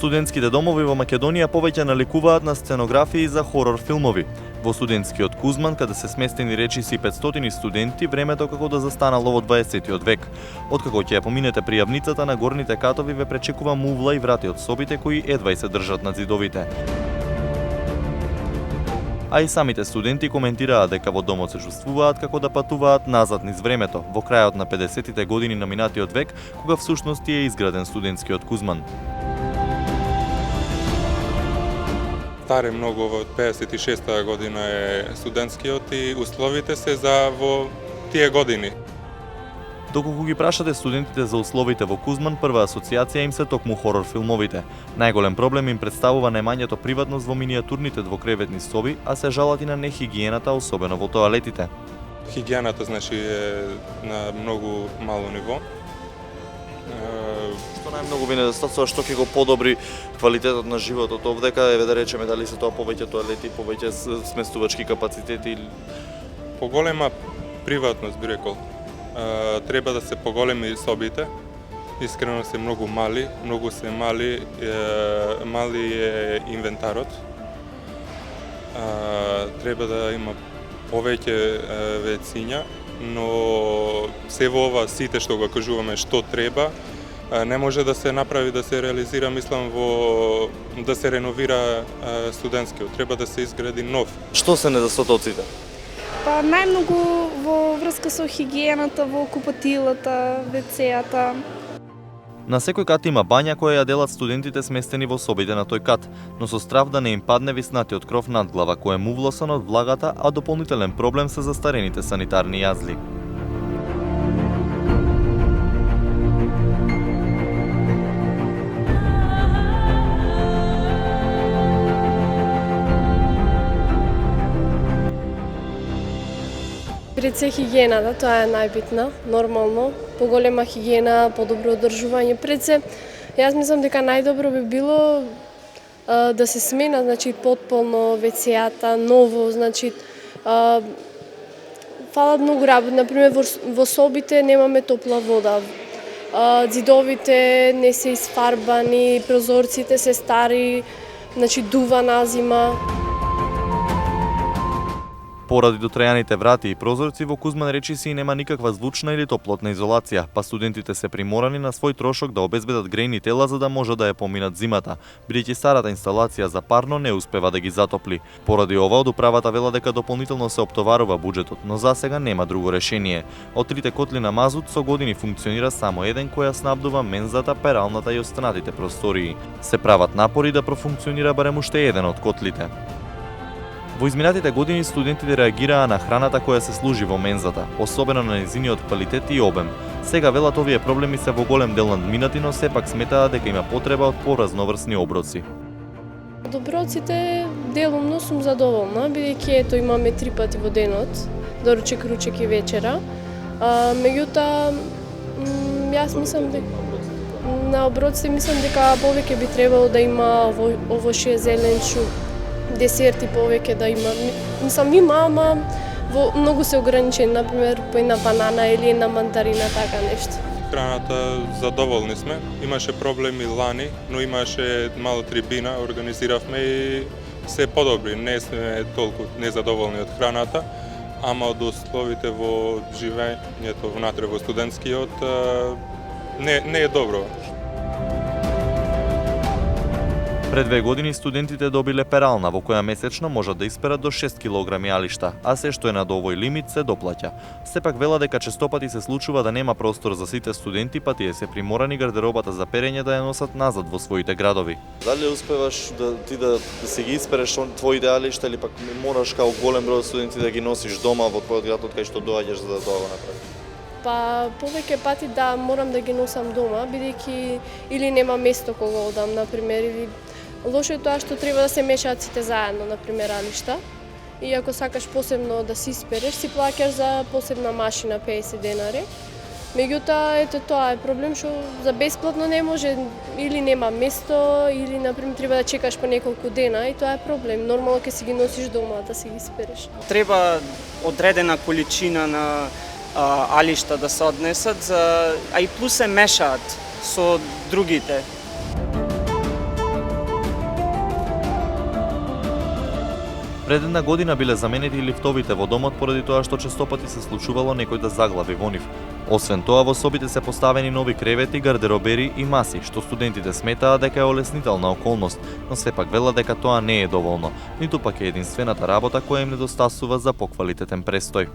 Студентските домови во Македонија повеќе наликуваат на сценографии за хорор филмови. Во студентскиот Кузман, каде се сместени речиси 500 студенти, времето како да застанало во 20 век. Откако ќе ја поминете пријавницата на горните катови, ве пречекува мувла и врати од собите кои едва и се држат на зидовите. А и самите студенти коментираат дека во домот се чувствуваат како да патуваат назад низ времето, во крајот на 50-тите години на минатиот век, кога всушност е изграден студентскиот Кузман. Старе многу, од 56-та година е студентскиот и условите се за во тие години. Доколку ги прашате студентите за условите во Кузман, прва асоциација им се токму хорор филмовите. Најголем проблем им представува најмањето приватност во минијатурните двокреветни соби, а се жалат и на нехигиената, особено во тоалетите. Хигиената значи е на многу мало ниво. Што најмногу ви недостатува, што ќе го подобри квалитетот на животот овдека, еве да речеме дали се тоа повеќе тоалети, повеќе сместувачки капацитети или Поголема приватност би рекол. Треба да се поголеми собите. Искрено се многу мали, мали е инвентарот. Треба да има повеќе вециња, но се во ова сите што го кажуваме што треба, не може да се направи, да се реализира, мислам, да се реновира студентскиот. Треба да се изгради нов. Што се недостатоците? Па најмногу во врска со хигиената, во купатилата, вецеата. На секој кат има бања која ја делат студентите сместени во собите на тој кат, но со страв да не им падне виснатиот кров над глава, кој е мувлосан од влагата, а дополнителен проблем се застарените санитарни јазли. Пред се хигиената, тоа е најбитна, нормално, поголема хигиена, подобро одржување. Пред се, јас мислам дека најдобро би било да се смена, значи потполно вецејата, ново, значи фалат многу работи. Например, во собите немаме топла вода. Ѕидовите не се изфарбани, прозорците се стари, значи дува на зима. Поради дотрејаните врати и прозорци, во Кузман речиси нема никаква звучна или топлотна изолација, па студентите се приморани на свој трошок да обезбедат грејни тела за да може да ја поминат зимата, бидејќи старата инсталација за парно не успева да ги затопли. Поради ова, од управата вела дека дополнително се оптоварува буџетот, но засега нема друго решение. Од трите котли на мазут со години функционира само еден која снабдува мензата, пералната и останатите простории. Се прават напори да профункционира барем уште еден од котлите. Во изминатите години студентите реагираа на храната која се служи во мензата, особено на нејзиниот квалитет и обем. Сега велат овие проблеми се во голем дел надминати, но сепак сметаат дека има потреба од поразноврсни оброци. Од оброците делумно сум задоволна, бидејќи ето имаме 3 пати во денот, доручек, ручек и вечера. Меѓутоа, јас мислам дека на оброците мислам дека повеќе би требало да има овошје, зеленчу, десерти повеќе да има. Мислам има, ама многу се ограничени, например по една банана или една мандарина, така нешто. Храната задоволни сме. Имаше проблеми лани, но имаше мало трибина, организиравме и се подобри. Не сме толку незадоволни од храната, ама од условите во живењето внатре во студентскиот не е добро. Пред 2 години студентите добиле перална во која месечно можат да исперат до 6 кг алишта, а се што е над овој лимит се доплаќа. Сепак вела дека честопати се случува да нема простор за сите студенти, па тие се приморани гардеробата за перење да ја носат назад во своите градови. Дали успеваш да си ги испереш твоите алишта или пак мораш као голем број студенти да ги носиш дома во твојот град од кај што доаѓаш за да тоа го направиш? Па повеќе пати да морам да ги носам дома, бидејќи или нема место кога одам, например, или лошо е тоа што треба да се мешаат сите заедно, например, алишта. И ако сакаш посебно да си испереш, си плаќаш за посебна машина 50 денари. Меѓутоа, ето тоа е проблем што за бесплатно не може, или нема место, или например треба да чекаш по неколку дена и тоа е проблем. Нормално ќе си ги носиш дома да си ги испереш. Треба одредена количина на алишта да се однесат, а и плюс се мешаат со другите. Пред една година биле заменети лифтовите во домот поради тоа што честопати се случувало некој да заглави во нив. Освен тоа, во собите се поставени нови кревети, гардеробери и маси, што студентите сметаа дека е олеснителна околност, но сепак велат дека тоа не е доволно, ниту пак е единствената работа која им недостасува за поквалитетен престој.